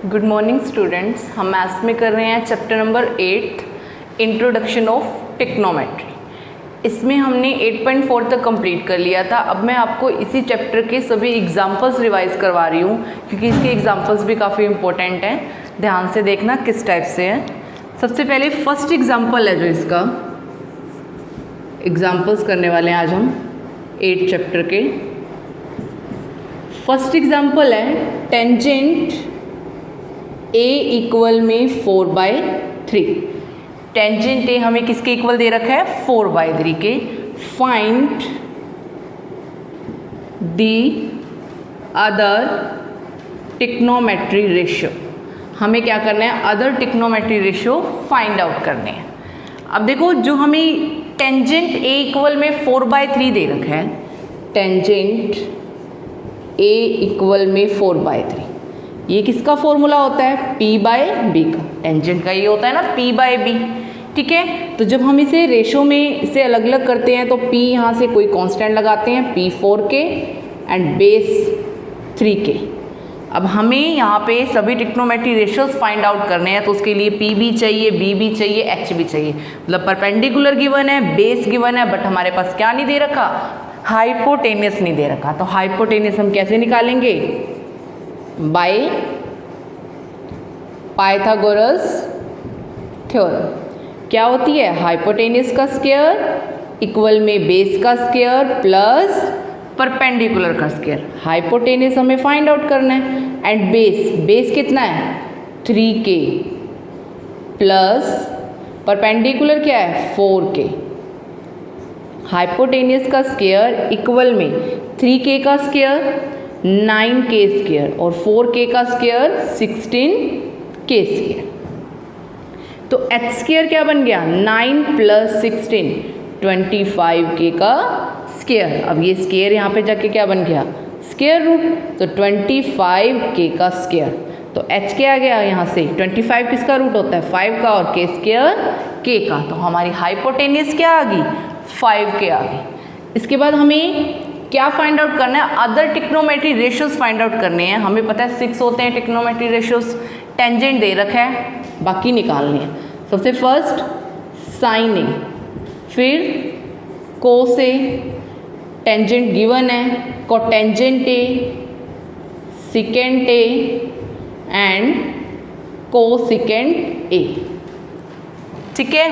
Good morning students. हम maths में कर रहे हैं चैप्टर नंबर 8 इंट्रोडक्शन ऑफ टिक्नोमेट्री। इसमें हमने 8.4 तक कंप्लीट कर लिया था। अब मैं आपको इसी चैप्टर के सभी एग्जांपल्स रिवाइज करवा रही हूँ क्योंकि इसके एग्जांपल्स भी काफ़ी इंपॉर्टेंट हैं। ध्यान से देखना किस टाइप से है। सबसे पहले फर्स्ट एग्जाम्पल है जो इसका एग्जाम्पल्स करने वाले हैं आज हम 8 चैप्टर के। फर्स्ट एग्जाम्पल है टेंजेंट a इक्वल में 4/3। टेंजेंट a हमें किसके इक्वल दे रखा है 4/3 के। Find the other टिक्नोमेट्री ratio. हमें क्या करना है, अदर टिक्नोमेट्री रेशियो फाइंड आउट करने हैं। अब देखो जो हमें टेंजेंट a इक्वल में 4/3 दे रखा है, टेंजेंट a इक्वल में 4/3, ये किसका फॉर्मूला होता है P/B का। टेंजेंट का ये होता है ना P/B, ठीक है। तो जब हम इसे रेशो में इसे अलग अलग करते हैं तो P यहाँ से कोई कांस्टेंट लगाते हैं P4 के एंड बेस 3 के। अब हमें यहाँ पे सभी टिक्नोमेट्री रेशियोज फाइंड आउट करने हैं तो उसके लिए P भी चाहिए, B भी चाहिए, H भी चाहिए। मतलब परपेंडिकुलर गिवन है, बेस गिवन है, बट हमारे पास क्या नहीं दे रखा, हाइपोटेनियस नहीं दे रखा। तो हाइपोटेनियस हम कैसे निकालेंगे, बाय पाइथागोरस थ्योरम। क्या होती है, हाइपोटेनियस का स्क्वायर इक्वल में बेस का स्क्वायर प्लस परपेंडिकुलर का स्क्वायर। हाइपोटेनियस हमें फाइंड आउट करना है एंड बेस कितना है 3k प्लस परपेंडिकुलर क्या है 4k। हाइपोटेनियस का स्क्वायर इक्वल में 3k का स्क्वायर 9k स्क्वायर और 4k का स्क्वायर 16k स्क्वायर। तो h स्क्वायर क्या बन गया 9 प्लस 16 25k का स्क्वायर। अब ये स्क्वायर यहाँ पे जाके क्या बन गया स्क्वायर रूट, तो 25k का स्क्वायर। तो h क्या आ गया यहाँ से 25 किसका रूट होता है 5 का और k स्क्वायर k का। तो हमारी हाइपोटेनियस क्या आ गई 5k आ गई। इसके बाद हमें क्या फाइंड आउट करना है, अदर टिक्नोमेट्री रेशियोज फाइंड आउट करने हैं। हमें पता है 6 होते हैं टिक्नोमेट्री रेशियोज। टेंजेंट दे रखा है, बाकी निकालने हैं। सबसे फर्स्ट साइन ए, फिर कोस ए, टेंजेंट गिवन है cotangent A, secant A and cosecant A, ठीक है।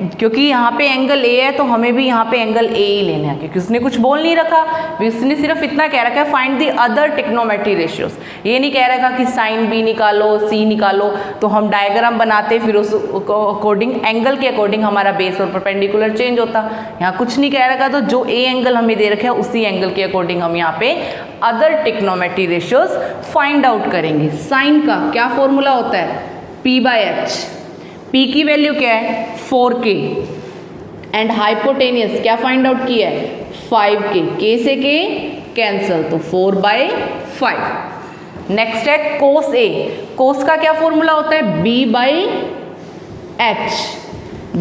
क्योंकि यहाँ पे एंगल ए है तो हमें भी यहाँ पे एंगल ए ही लेना है, क्योंकि उसने कुछ बोल नहीं रखा, उसने सिर्फ इतना कह रखा है फाइंड द अदर टिक्नोमेट्री रेशियोज। ये नहीं कह रखा कि साइन बी निकालो, सी निकालो। तो हम डायग्राम बनाते फिर उस अकॉर्डिंग एंगल के अकॉर्डिंग हमारा बेस और परपेंडिकुलर चेंज होता। यहाँ कुछ नहीं कह रखा, तो जो ए एंगल हमें दे रखा है उसी एंगल के अकॉर्डिंग हम यहाँ पे अदर टिक्नोमेट्री रेशियोज फाइंड आउट करेंगे। साइन का क्या फॉर्मूला होता है P/H। P की वैल्यू क्या है 4k एंड हाइपोटेनियस क्या फाइंड आउट किया है 5k, k से k कैंसल तो 4/5। नेक्स्ट है कोस ए। कोस का क्या फॉर्मूला होता है B/H।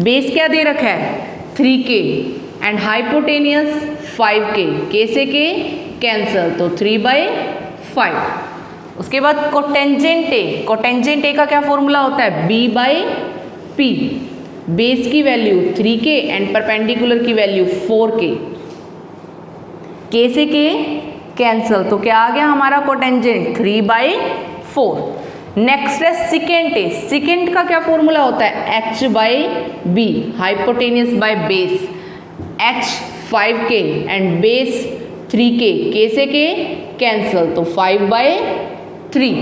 बेस क्या दे रखा है 3k and hypotenuse 5k, k से k कैंसल तो 3/5। उसके बाद कोटेंजेंट ए। कोटेंजेंट ए का क्या फॉर्मूला होता है B/P। बेस की वैल्यू 3k एंड परपेंडिकुलर की वैल्यू 4k, k से k कैंसल तो क्या आ गया हमारा कोटेंजेंट 3/4। नेक्स्ट है सिकेंट ए। सिकेंट का क्या फॉर्मूला होता है H/B, hypotenuse by base. H 5k and base 3k, k से k कैंसल तो 5/3।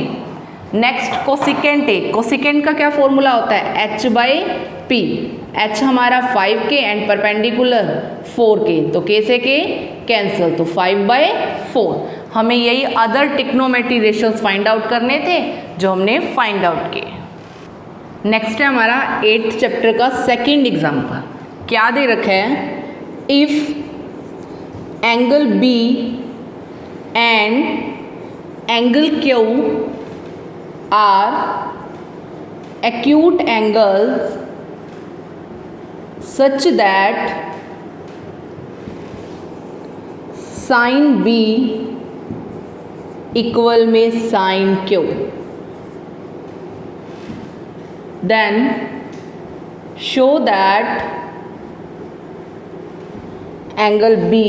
Next cosecant A. कोसिकेंट का क्या फॉर्मूला होता है H/P। H हमारा 5k एंड परपेंडिकुलर 4k, तो k से k कैंसल तो 5/4। हमें यही अदर टिक्नोमेट्री रेशियोज फाइंड आउट करने थे जो हमने फाइंड आउट किए। नेक्स्ट है हमारा 8th चैप्टर का सेकंड एग्जाम्पल। क्या दे रखा है, if angle B and angle Q are acute angles such that sin B equal में sine Q. Then show that angle B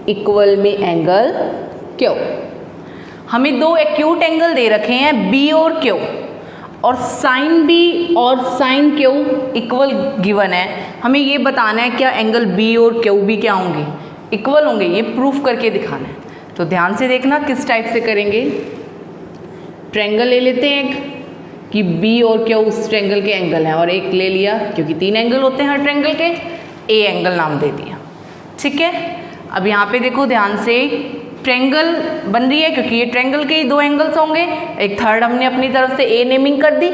equal में एंगल क्यू। हमें दो एक्यूट एंगल दे रखे हैं बी और क्यू, और साइन बी और साइन क्यू इक्वल गिवन है। हमें ये बताना है क्या एंगल बी और क्यू भी क्या होंगे, इक्वल होंगे, ये प्रूफ करके दिखाना है। तो ध्यान से देखना किस टाइप से करेंगे। ट्रायंगल ले लेते हैं एक कि बी और क्यू उस ट्रायंगल के एंगल हैं, और एक ले लिया क्योंकि 3 एंगल होते हैं हर ट्रायंगल के, ए एंगल नाम दे दिया। ठीक है, अब यहाँ पे देखो ध्यान से, ट्रायंगल बन रही है क्योंकि ये ट्रायंगल के ही 2 एंगल्स होंगे, एक थर्ड हमने अपनी तरफ से ए नेमिंग कर दी।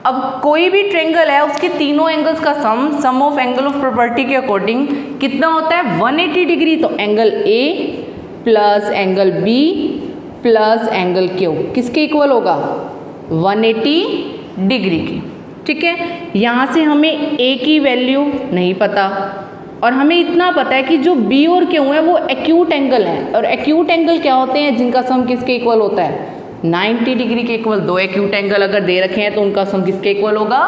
अब कोई भी ट्रायंगल है उसके तीनों एंगल्स का sum of angle of property के अकॉर्डिंग कितना होता है 180 डिग्री। तो angle A plus angle B plus angle Q किसके इक्वल होगा 180 डिग्री की। ठीक है, यहाँ से हमें ए की वैल्यू नहीं पता, और हमें इतना पता है कि जो बी और क्यू है वो एक्यूट एंगल है, और एक्यूट एंगल क्या होते हैं जिनका सम किसके इक्वल होता है 90 डिग्री के इक्वल। 2 एक्यूट एंगल अगर दे रखे हैं तो उनका सम किसके इक्वल होगा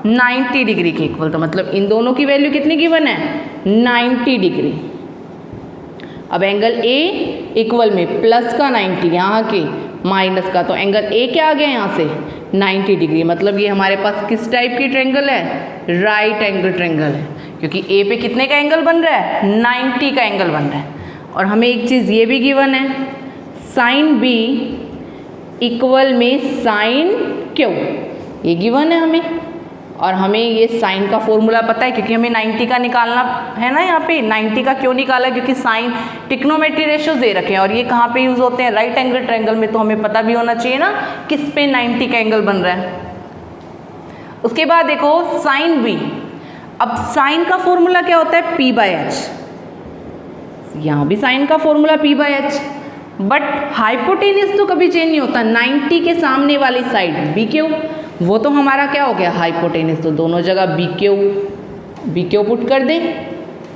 90 डिग्री के इक्वल। तो मतलब इन दोनों की वैल्यू कितनी गिवन है 90 डिग्री। अब एंगल ए इक्वल में प्लस का 90, यहाँ के माइनस का, तो एंगल ए क्या आ गया यहाँ से 90 डिग्री। मतलब ये हमारे पास किस टाइप की ट्रायंगल है, राइट एंगल ट्रायंगल है, क्योंकि ए पे कितने का एंगल बन रहा है 90 का एंगल बन रहा है। और हमें एक चीज़ ये भी गिवन है साइन बी इक्वल में साइन क्यू, ये गिवन है हमें, और हमें ये साइन का फॉर्मूला पता है क्योंकि हमें 90 का निकालना है ना। यहाँ पे 90 का क्यों निकाला, क्योंकि साइन ट्रिग्नोमेट्री रेशियोज दे रखे हैं, और ये कहाँ पे यूज़ होते हैं राइट एंगल ट्रायंगल में, तो हमें पता भी होना चाहिए ना किस पे 90 का एंगल बन रहा है। उसके बाद देखो साइन बी, अब साइन का फॉर्मूला क्या होता है p/h, यहाँ भी साइन का फॉर्मूला p/h, बट हाइपोटेनियस तो कभी चेंज नहीं होता। 90 के सामने वाली साइड बी क्यू, वो तो हमारा क्या हो गया हाइपोटेनियस, तो दोनों जगह बी क्यू पुट कर दें।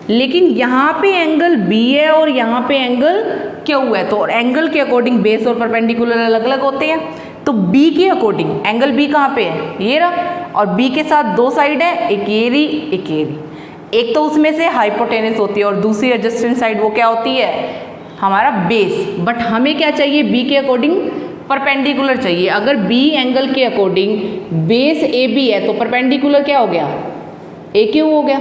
लेकिन यहाँ पे एंगल बी है और यहाँ पे एंगल क्यू है, तो एंगल के अकॉर्डिंग बेस और परपेंडिकुलर अलग अलग होते हैं। तो बी के अकॉर्डिंग एंगल बी कहाँ पे है, ये रहा, और बी के साथ 2 साइड है, एक ये रही एक ये रही। एक तो उसमें से हाइपोटेनियस होती है और दूसरी एडजस्टेंट साइड वो क्या होती है हमारा बेस। बट हमें क्या चाहिए बी के अकॉर्डिंग परपेंडिकुलर चाहिए। अगर बी एंगल के अकॉर्डिंग बेस ए बी है तो परपेंडिकुलर क्या हो गया ए क्यू हो गया।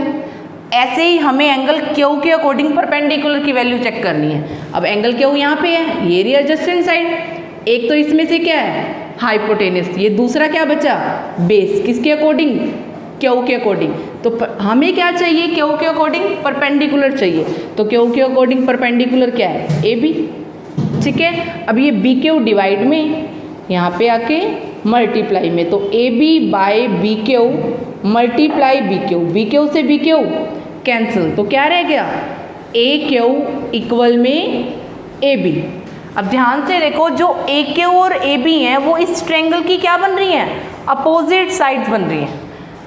ऐसे ही हमें एंगल क्यू के अकॉर्डिंग परपेंडिकुलर की वैल्यू चेक करनी है। अब एंगल क्यू यहाँ पे है, ये रही एडजस्टेंट साइड, एक तो इसमें से क्या है हाइपोटेनियस, ये दूसरा क्या बचा बेस, किसके अकॉर्डिंग क्यू के अकॉर्डिंग। तो हमें क्या चाहिए क्यू के अकॉर्डिंग परपेंडिकुलर चाहिए, तो क्यू के अकॉर्डिंग परपेंडिकुलर क्या है ए बी। ठीक है, अब ये बी क्यू डिवाइड में यहाँ पे आके मल्टीप्लाई में, तो A B by B Q multiply B Q से बी क्यू कैंसिल, तो क्या रह गया ए क्यू इक्वल में ए बी। अब ध्यान से देखो जो ए क्यू और ए बी हैं वो इस ट्रायंगल की क्या बन रही हैं अपोजिट साइड्स बन रही हैं,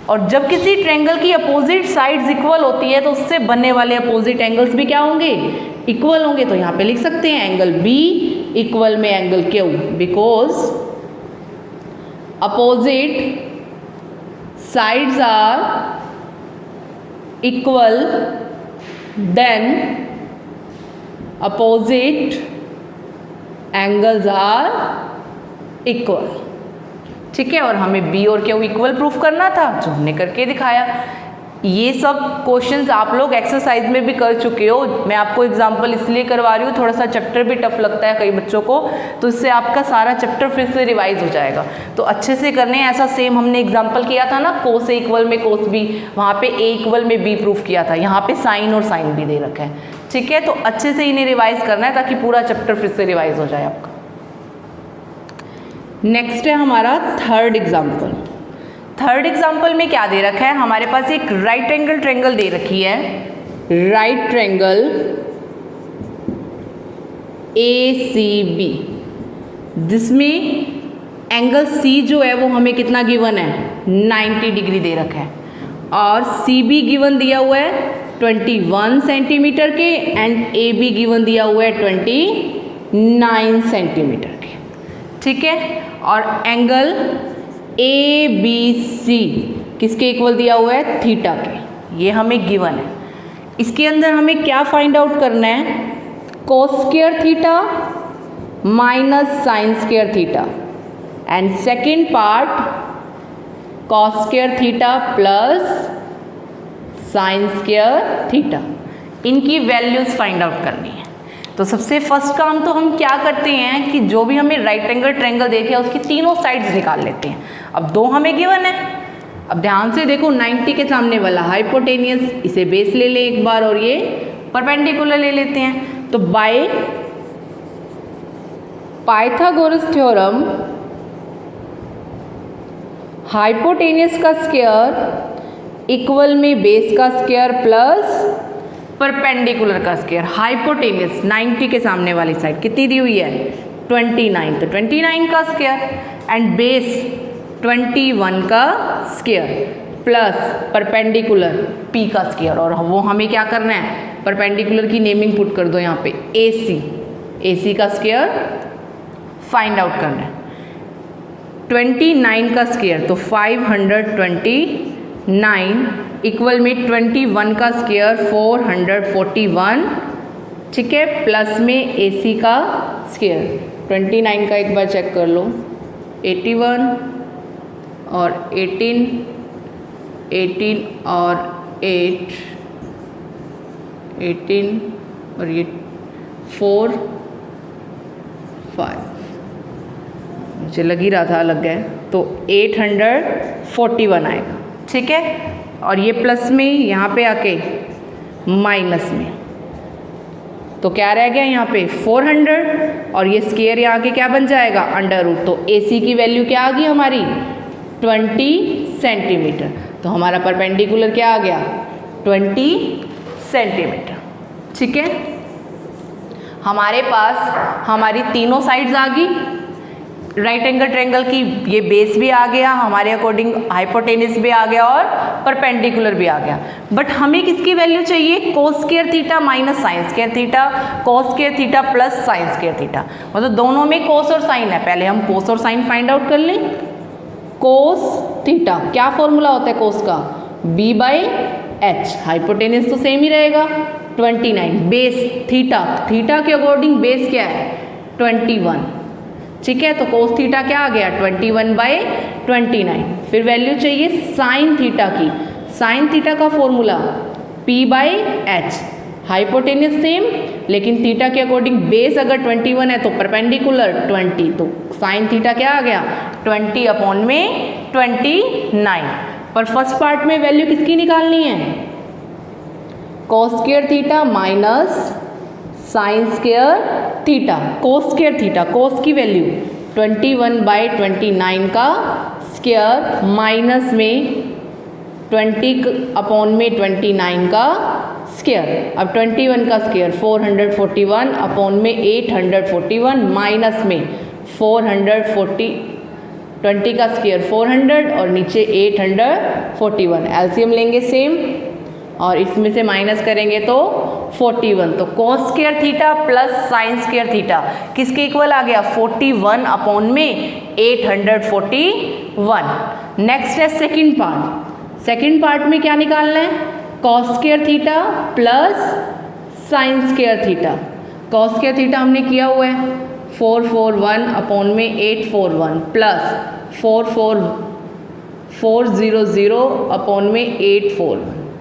और जब किसी ट्रायंगल की अपोजिट साइड्स इक्वल होती है तो उससे बनने वाले अपोजिट एंगल्स भी क्या होंगे इक्वल होंगे। तो यहाँ पे लिख सकते हैं एंगल बी इक्वल में angle Q, because opposite sides are equal then opposite angles are equal. ठीक है, और हमें बी और क्यू इक्वल प्रूफ करना था जो हमने करके दिखाया। ये सब क्वेश्चंस आप लोग एक्सरसाइज में भी कर चुके हो, मैं आपको एग्जांपल इसलिए करवा रही हूँ, थोड़ा सा चैप्टर भी टफ लगता है कई बच्चों को, तो इससे आपका सारा चैप्टर फिर से रिवाइज हो जाएगा। तो अच्छे से करने हैं। ऐसा सेम हमने एग्जांपल किया था ना कोस ए इक्वल में कोस बी, वहाँ पे ए इक्वल में बी प्रूफ किया था, यहाँ पे साइन और साइन भी दे रखा है। ठीक है, तो अच्छे से इन्हें रिवाइज करना है ताकि पूरा चैप्टर फिर से रिवाइज हो जाए आपका। नेक्स्ट है हमारा थर्ड एग्जाम्पल। थर्ड एग्जाम्पल में क्या दे रखा है हमारे पास एक राइट एंगल ट्रायंगल दे रखी है, राइट ट्रायंगल ACB, जिसमें एंगल C जो है वो हमें कितना गिवन है 90 डिग्री दे रखा है, और CB गिवन दिया हुआ है 21 सेंटीमीटर के एंड AB गिवन दिया हुआ है 29 सेंटीमीटर के। ठीक है, और एंगल ABC किसके इक्वल दिया हुआ है? थीटा के। ये हमें गिवन है। इसके अंदर हमें क्या फाइंड आउट करना है? Cos square theta minus sine square theta, and second part cos square theta plus sign square theta. इनकी वैल्यूज फाइंड आउट करनी है। तो सबसे फर्स्ट काम तो हम क्या करते हैं कि जो भी हमें राइट एंगल ट्रायंगल देखे उसकी तीनों साइड्स निकाल लेते हैं। अब दो हमें गिवन है। अब ध्यान से देखो, 90 के सामने वाला हाइपोटेनियस, इसे बेस ले ले एक बार और ये परपेंडिकुलर ले लेते हैं। तो बाय पाइथागोरस थ्योरम हाइपोटेनियस का स्क्वायर इक्वल में बेस का स्क्वायर प्लस परपेंडिकुलर का स्क्वायर। हाइपोटेनियस 90 के सामने वाली साइड कितनी दी हुई है? 29, तो 29 का स्क्वायर एंड बेस 21 का स्क्वायर प्लस परपेंडिकुलर p का स्क्वायर। और वो हमें क्या करना है? परपेंडिकुलर की नेमिंग पुट कर दो यहाँ पे AC का स्क्वायर फाइंड आउट करना है। 29 का स्क्वायर तो 529 इक्वल में 21 का स्क्वायर 441, ठीक है, प्लस में AC का स्क्वायर। 29 का एक बार चेक कर लो, 81 और 18 और 8, 18 और ये 4 5, मुझे लग ही रहा था लग गए, तो 841 आएगा, ठीक है। और ये प्लस में यहाँ पे आके माइनस में, तो क्या रह गया यहाँ पे 400 और ये स्क्वायर यहाँ के क्या बन जाएगा? Under root. तो AC की वैल्यू क्या आ गई हमारी? 20 सेंटीमीटर। तो हमारा परपेंडिकुलर क्या आ गया? 20 सेंटीमीटर, ठीक है। हमारे पास हमारी तीनों साइड्स आ गई राइट एंगल ट्रायंगल की। ये बेस भी आ गया हमारे अकॉर्डिंग, हाइपोटेनियस भी आ गया और परपेंडिकुलर भी आ गया। बट हमें किसकी वैल्यू चाहिए? कोस square theta minus sine square theta, cos square theta plus sign square theta. मतलब दोनों में कोस और साइन है। पहले हम कोस और साइन फाइंड आउट कर लें। कोस थीटा क्या फॉर्मूला होता है कोस का? B/H। हाइपोटेनियस तो सेम ही रहेगा 29। बेस थीटा के अकॉर्डिंग बेस क्या है? 21, ठीक है। तो कोस थीटा क्या आ गया? 21/29। फिर वैल्यू चाहिए साइन थीटा की। साइन थीटा का फॉर्मूला P/H। हाइपोटेनियस सेम, लेकिन थीटा के अकॉर्डिंग बेस अगर 21 है तो परपेंडिकुलर 20। तो साइन थीटा क्या आ गया? 20/29। पर फर्स्ट पार्ट में वैल्यू किसकी निकालनी है? Cos square theta minus sine square theta. Cos square theta, cos की वैल्यू 21/29 का स्क्वायर माइनस में 20/29 का स्क्वायर। अब 21 का स्क्वायर 441 अपॉन में 841 माइनस में 440, 20 का स्क्वायर 400 और नीचे 841। एलसीएम लेंगे सेम और इसमें से माइनस करेंगे तो 41। तो कोस square theta plus sign square theta किसके इक्वल आ गया? 41 अपॉन में 841। नेक्स्ट है सेकंड पार्ट। सेकंड पार्ट में क्या निकालना है? Cos square theta plus sign square theta. Cos square theta हमने किया हुआ है 441 अपॉन में 841 प्लस 400 अपॉन में 841।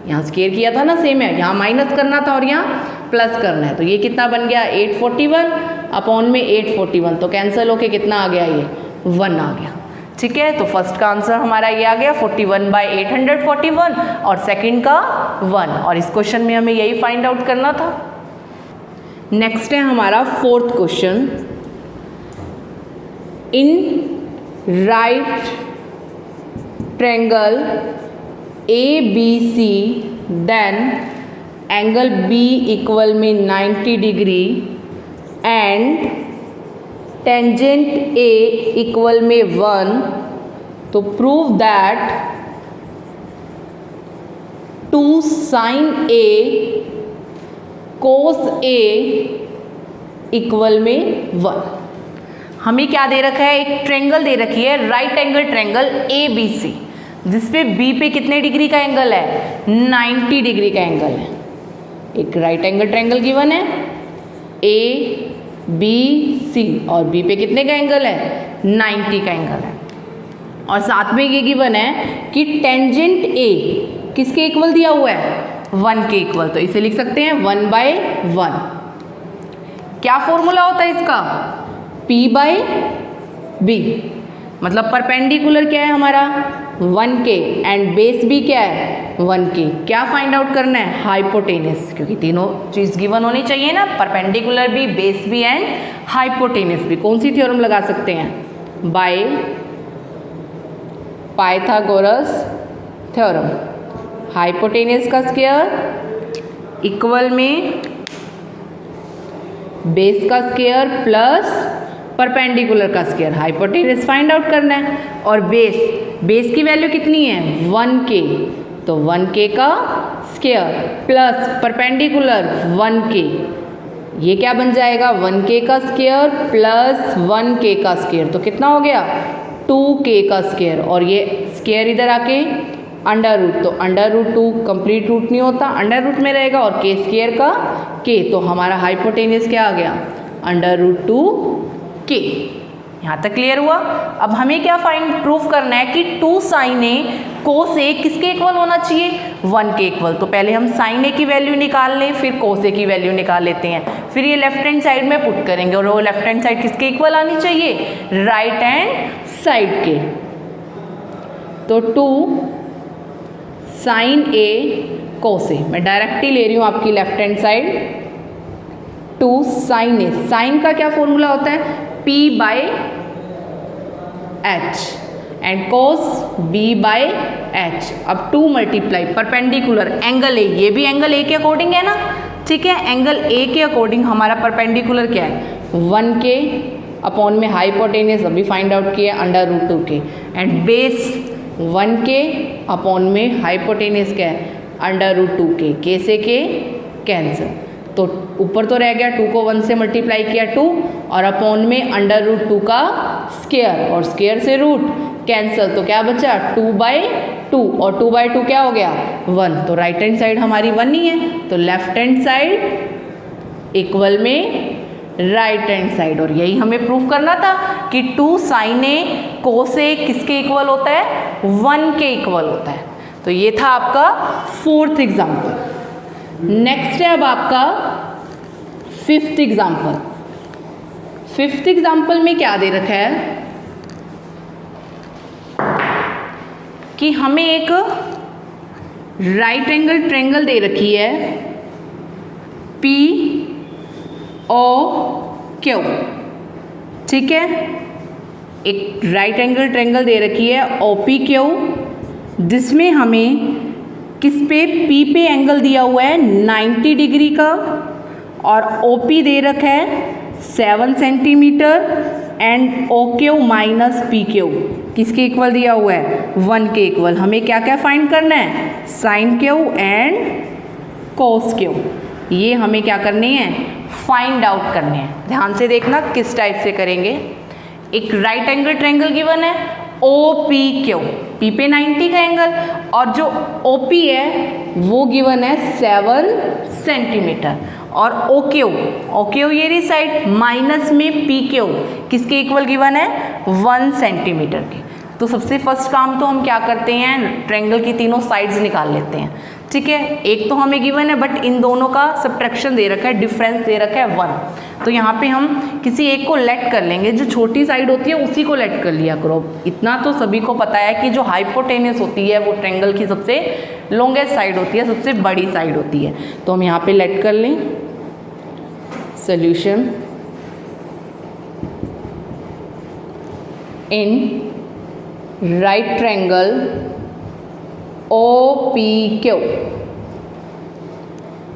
यहाँ स्क्वायर किया था ना, सेम है, यहाँ माइनस करना था और यहाँ प्लस करना है। तो ये कितना बन गया? 841 अपॉन में 841। तो कैंसिल होके कितना आ गया? ये 1 आ गया, ठीक है। तो फर्स्ट का आंसर हमारा ये आ गया 41/841 और सेकंड का 1। और इस क्वेश्चन में हमें यही फाइंड आउट करना था। नेक्स्ट है हमारा fourth question. In right triangle ABC then angle B equal में 90 degree and tangent A equal में 1। तो prove that 2 sin A cos A equal में 1। हमें क्या दे रखा है, एक ट्रेंगल दे रखी है, राइट एंगल ट्रेंगल ABC, जिसपे B पे कितने डिग्री का एंगल है, 90 डिग्री का एंगल है। एक राइट एंगल ट्रेंगल गिवन है ABC और B पे कितने का एंगल है, 90 का एंगल है। और साथ में ये गिवन है कि टेंजेंट A किसके इक्वल दिया हुआ है, 1 के इक्वल, तो इसे लिख सकते हैं 1/1। क्या फॉर्मूला होता है इसका, P/B, मतलब परपेंडिकुलर क्या है हमारा 1K एंड बेस भी क्या है 1K। क्या फाइंड आउट करना है, हाइपोटेनस, क्योंकि तीनों चीज गिवन होनी चाहिए ना, परपेंडिकुलर भी, बेस भी एंड हाइपोटेनस भी। कौन सी थ्योरम लगा सकते हैं, बाय पाइथागोरस थ्योरम। हाइपोटेनस का स्क्वायर इक्वल में बेस का स्क्वायर प्लस परपेंडिकुलर का स्क्वायर, हाइपोटेनस फाइंड आउट करना है। और बेस की वैल्यू कितनी है 1K, तो 1K का स्क्वायर प्लस परपेंडिकुलर 1K, ये क्या बन जाएगा 1K का स्क्वायर प्लस 1K का स्क्वायर, तो कितना हो गया 2K का स्क्वायर। और ये स्क्वायर इधर आके अंडर रूट, तो अंडर रूट 2 कंप्लीट रूट नहीं होता, अंडर रूट में रहेगा, और K स्क्वायर का K, तो हमारा हाइपोटेनस क्या आ गया अंडर रूट 2K। यहाँ तक क्लियर हुआ। अब हमें क्या प्रूफ करना है कि 2 sin A cos A किसके इक्वल होना चाहिए, 1 के इक्वल। तो पहले हम sin A की वैल्यू निकाल लें, फिर cos A की वैल्यू निकाल लेते हैं, फिर ये लेफ्ट हैंड साइड में पुट करेंगे, और वो लेफ्ट हैंड साइड किसके इक्वल आनी चाहिए, राइट हैंड साइड के। तो 2 sin A cos A, मैं डायरेक्ट ही ले रही हूँ आपकी left hand side, 2 sin A, sine का क्या फॉर्मूला होता है P/H एंड cos B/H। अब 2 मल्टीप्लाई परपेंडिकुलर एंगल A, ये भी एंगल A के अकॉर्डिंग है ना, ठीक है, एंगल A के अकॉर्डिंग हमारा परपेंडिकुलर क्या है 1K अपॉन में हाइपोटेनस अभी फाइंड आउट किया under root 2K, and base 1K upon में हाइपोटेनस क्या है अंडर रूट 2K, K से K कैंसिल, तो ऊपर तो रह गया 2 को 1 से मल्टीप्लाई किया 2, और अपॉन में अंडर रूट 2 का स्क्वायर, और स्क्वायर से रूट कैंसिल, तो क्या बचा 2/2, और 2/2 क्या हो गया 1, तो राइट हैंड साइड हमारी 1 ही है, तो लेफ्ट हैंड साइड इक्वल में राइट हैंड साइड। और यही हमें प्रूफ करना था कि 2 sin A cos A किसके इक्वल होता है 1 के इक्वल होता है। तो ये था आपका 4th एग्जाम्पल। नेक्स्ट है अब आपका 5th एग्जाम्पल। 5th एग्जाम्पल में क्या दे रखा है कि हमें एक राइट एंगल ट्रायंगल दे रखी है POQ, ठीक है, एक राइट एंगल ट्रायंगल दे रखी है OPQ, जिसमें हमें किस पे P पे एंगल दिया हुआ है 90 डिग्री का, और OP दे रखा है 7 centimetre, and OQ minus PQ किसके इक्वल दिया हुआ है 1 के इक्वल। हमें क्या क्या फाइंड करना है sin Q and cos Q, ये हमें क्या करने हैं फाइंड आउट करने हैं। ध्यान से देखना किस टाइप से करेंगे। एक राइट एंगल ट्रायंगल गिवन है OPQ, P पे 90 का एंगल, और जो OP है वो गिवन है 7 सेंटीमीटर, और OQ ये रही साइड माइनस में PQ किसके इक्वल गिवन है 1 सेंटीमीटर के। तो सबसे फर्स्ट काम तो हम क्या करते हैं ट्रायंगल की तीनों साइड्स निकाल लेते हैं, ठीक है। एक तो हमें गिवन है बट इन दोनों का सब्ट्रैक्शन दे रखा है, डिफरेंस दे रखा है 1, तो यहाँ पे हम किसी एक को लेट कर लेंगे, जो छोटी साइड होती है उसी को लेट कर लिया करो। इतना तो सभी को पता है कि जो हाइपोटेनस होती है वो ट्रायंगल की सबसे लॉन्गेस्ट साइड होती है, सबसे बड़ी साइड होती है, तो हम यहाँ पे लेट कर लें। Solution in right triangle OPQ,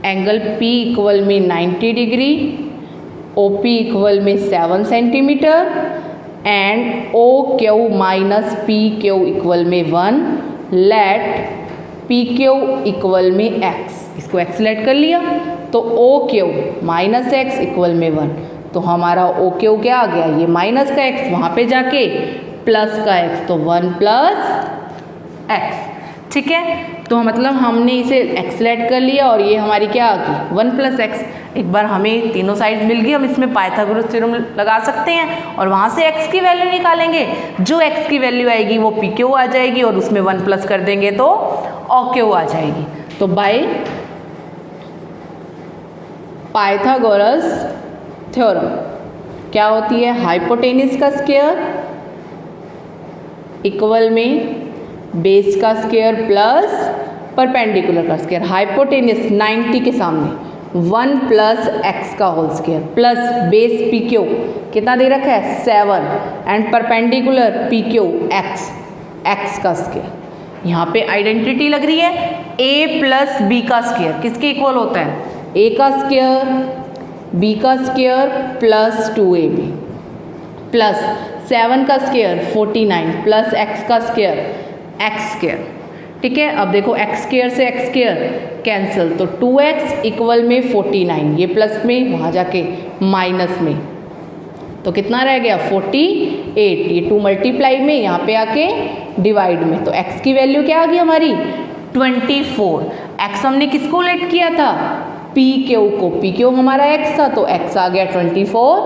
angle P equal में 90 डिग्री, OP इक्वल में 7 centimetre, and OQ minus PQ equal में 1, लेट PQ इक्वल में x, इसको x लेट कर लिया, तो OQ माइनस x इक्वल में 1, तो हमारा ओ क्यू क्या आ गया, ये माइनस का x वहाँ पे जाके प्लस का x, तो 1 प्लस x। ठीक है, तो मतलब हमने इसे एक्सलेट कर लिया और ये हमारी क्या आ गई 1 प्लस x। एक बार हमें तीनों साइड मिल गई, हम इसमें पाइथागोरस थ्योरम लगा सकते हैं और वहाँ से x की वैल्यू निकालेंगे। जो x की वैल्यू आएगी वो पी क्यू आ जाएगी और उसमें 1 प्लस कर देंगे तो ओ क्यू आ जाएगी। तो बाय पाइथागोरस थ्योरम क्या होती है, हाइपोटेनिस का स्क्वायर इक्वल में बेस का स्क्वायर प्लस परपेंडिकुलर का स्क्वायर। हाइपोटेनिस 90 के सामने 1 प्लस एक्स का whole square plus base P Q कितना दे रखा है 7 and perpendicular P Q X का स्क्वायर। यहाँ पे आइडेंटिटी लग रही है a प्लस बी का स्क्वायर किसके इक्वल होता है, a का स्क्वायर b का स्क्वायर प्लस 2ab प्लस 7 का स्क्वायर 49 प्लस x का स्क्वायर एक्स स्क्वायर। ठीक है, अब देखो एक्स स्क्वायर से एक्स स्क्वायर कैंसिल, तो 2x इक्वल में 49, ये प्लस में वहाँ जाके माइनस में, तो कितना रह गया 48, ये 2 मल्टीप्लाई में यहाँ पे आके डिवाइड में, तो x की वैल्यू क्या आ गई हमारी 24। x हमने किसको लेट किया था, पी क्यू को, पी क्यू हमारा x था तो x आ गया 24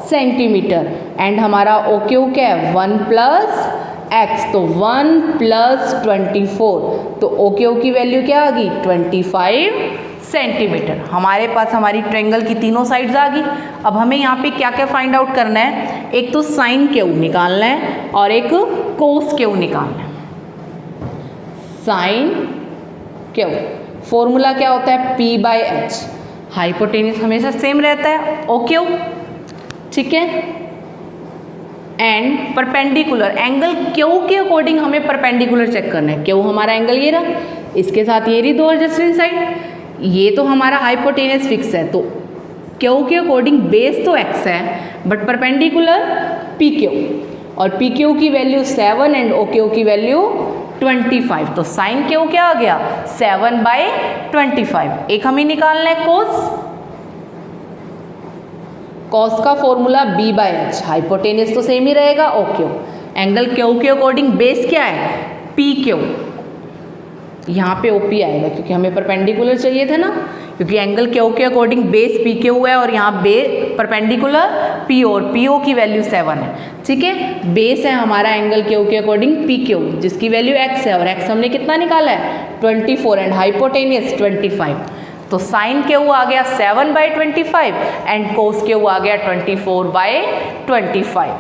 सेंटीमीटर एंड हमारा ओ क्यू क्या है 1 प्लस x, तो 1 प्लस 24, तो ओ क्यू की वैल्यू क्या आ गई 25 सेंटीमीटर। हमारे पास हमारी ट्रायंगल की तीनों साइड्स आ गई। अब हमें यहाँ पे क्या क्या फाइंड आउट करना है, एक तो साइन क्यू निकालना है और एक कोस क्यू निकालना है। साइन क्यू फॉर्मूला क्या होता है P बाई एच, हाइपोटेनिस हमेशा सेम रहता है ओ क्यू। ठीक है, एंड परपेंडिकुलर एंगल क्यू के अकॉर्डिंग हमें परपेंडिकुलर चेक करना है। क्यू हमारा एंगल ये रहा, इसके साथ ये रही दो एडजेसेंट साइड, ये तो हमारा हाइपोटेनियस फिक्स है, तो क्यू के अकॉर्डिंग बेस तो x है बट परपेंडिकुलर पी क्यू, और पी क्यू की वैल्यू 7 एंड ओ क्यू की वैल्यू 25, तो साइन क्यू क्या आ गया 7/25। एक हमें निकालना है कोस, कॉस का formula b by H, hypotenuse तो सेम ही रहेगा ओ क्यू, एंगल क्यू के अकॉर्डिंग बेस क्या है पी क्यू, यहाँ पे ओ पी आएगा क्योंकि हमें परपेंडिकुलर चाहिए था ना, क्योंकि एंगल क्यू के अकॉर्डिंग बेस पी क्यू है और यहाँ परपेंडिकुलर पी और पी ओ की वैल्यू 7 है। ठीक है, बेस है हमारा एंगल क्यू के अकॉर्डिंग पी क्यू जिसकी वैल्यू x है और x हमने कितना निकाला है 24 एंड हाइपोटेनियस 25, तो साइन क्यू आ गया 7/25 एंड कोस क्यू आ गया 24/25।